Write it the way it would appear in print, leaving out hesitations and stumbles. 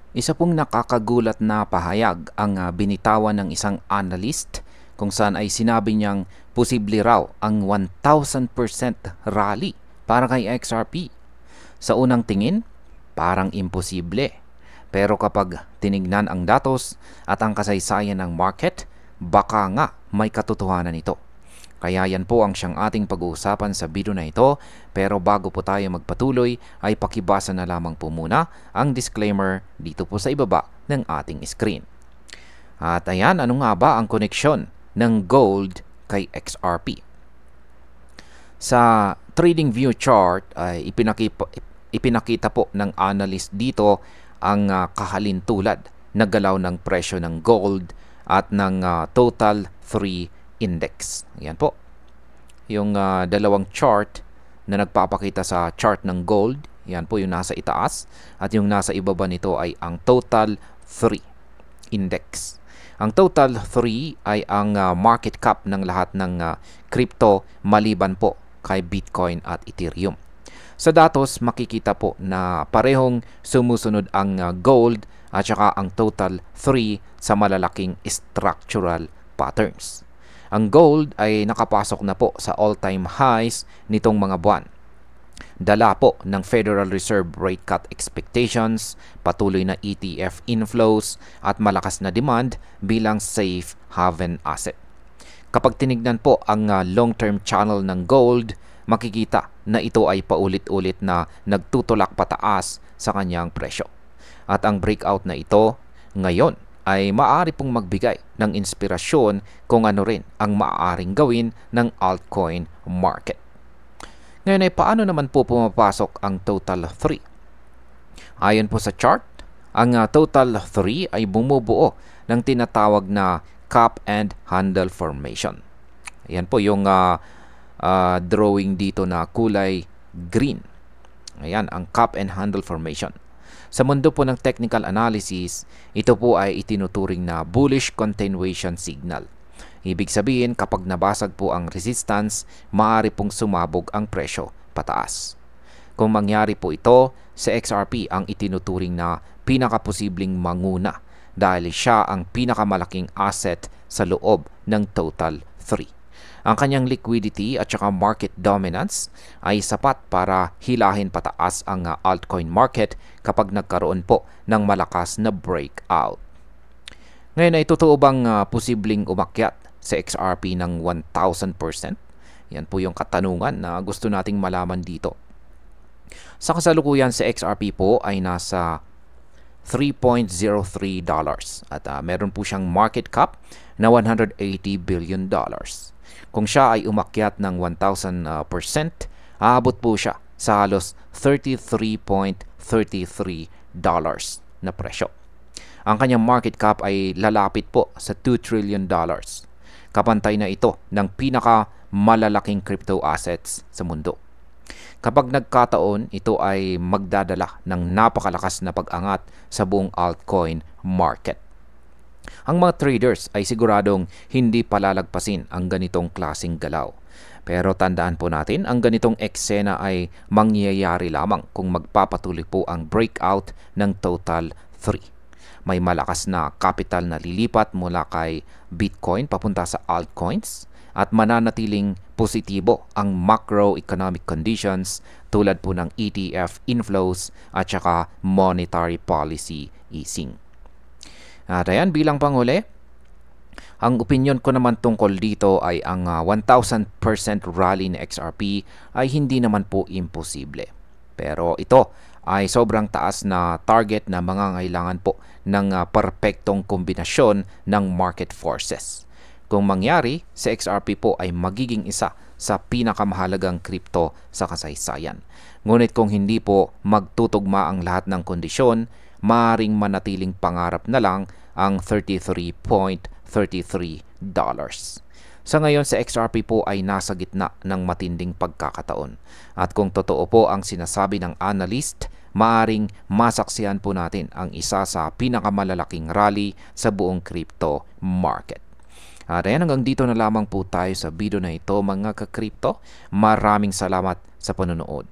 Isa pong nakakagulat na pahayag ang binitawan ng isang analyst kung saan ay sinabi niyang posible raw ang 1,000% rally para kay XRP. Sa unang tingin, parang imposible. Pero kapag tinignan ang datos at ang kasaysayan ng market, baka nga may katotohanan ito. Kaya yan po ang siyang ating pag-uusapan sa video na ito. Pero bago po tayo magpatuloy ay pakibasa na lamang po muna ang disclaimer dito po sa ibaba ng ating screen. At ayan, ano nga ba ang koneksyon ng gold kay XRP? Sa TradingView chart ay ipinakita po ng analyst dito ang kahalintulad na galaw ng presyo ng gold at ng Total 3 Index. Ayan po. Yung dalawang chart na nagpapakita sa chart ng gold, yan po yung nasa itaas, at yung nasa ibaba nito ay ang Total 3 Index. Ang Total 3 ay ang market cap ng lahat ng crypto maliban po kay Bitcoin at Ethereum. Sa datos, makikita po na parehong sumusunod ang gold at saka ang Total 3 sa malalaking structural patterns. Ang gold ay nakapasok na po sa all-time highs nitong mga buwan. Dala po ng Federal Reserve rate cut expectations, patuloy na ETF inflows at malakas na demand bilang safe haven asset. Kapag tinignan po ang long-term channel ng gold, makikita na ito ay paulit-ulit na nagtutulak pataas sa kanyang presyo. At ang breakout na ito ngayon ay maaari pong magbigay ng inspirasyon kung ano rin ang maaaring gawin ng altcoin market. Ngayon ay paano naman po pumapasok ang Total 3? Ayon po sa chart, ang Total 3 ay bumubuo ng tinatawag na cup and handle formation. Ayan po yung drawing dito na kulay green. Ayan, ang cup and handle formation. Sa mundo po ng technical analysis, ito po ay itinuturing na bullish continuation signal. Ibig sabihin, kapag nabasag po ang resistance, maaari pong sumabog ang presyo pataas. Kung mangyari po ito, sa XRP ang itinuturing na pinakaposibleng manguna dahil siya ang pinakamalaking asset sa loob ng Total 3. Ang kanyang liquidity at saka market dominance ay sapat para hilahin pataas ang altcoin market kapag nagkaroon po ng malakas na breakout. Ngayon ay totoo bang posibleng umakyat sa XRP ng 1,000%? Yan po yung katanungan na gusto nating malaman dito. Sa kasalukuyan sa XRP po ay nasa $3.03 at meron po siyang market cap na $180 billion. Kung siya ay umakyat ng 1,000%, aabot po siya sa halos $33.33 na presyo. Ang kanyang market cap ay lalapit po sa $2 trillion. Kapantay na ito ng pinakamalalaking crypto assets sa mundo. Kapag nagkataon, ito ay magdadala ng napakalakas na pag-angat sa buong altcoin market. Ang mga traders ay siguradong hindi palalagpasin ang ganitong klaseng galaw. Pero tandaan po natin, ang ganitong eksena ay mangyayari lamang kung magpapatuloy po ang breakout ng Total 3. May malakas na capital na lilipat mula kay Bitcoin papunta sa altcoins at mananatiling positibo ang macroeconomic conditions tulad po ng ETF inflows at saka monetary policy easing. At ayan, bilang panghuli, ang opinion ko naman tungkol dito ay ang 1,000% rally ng XRP ay hindi naman po imposible. Pero ito ay sobrang taas na target na mangangailangan po ng perpektong kombinasyon ng market forces. Kung mangyari, sa XRP po ay magiging isa sa pinakamahalagang crypto sa kasaysayan. Ngunit kung hindi po magtutugma ang lahat ng kondisyon, maaaring manatiling pangarap na lang ang $33.33. Sa ngayon sa XRP po ay nasa gitna ng matinding pagkakataon. At kung totoo po ang sinasabi ng analyst, maaring masaksihan po natin ang isa sa pinakamalalaking rally sa buong crypto market. At ayan, hanggang dito na lamang po tayo sa video na ito mga ka-crypto. Maraming salamat sa panonood.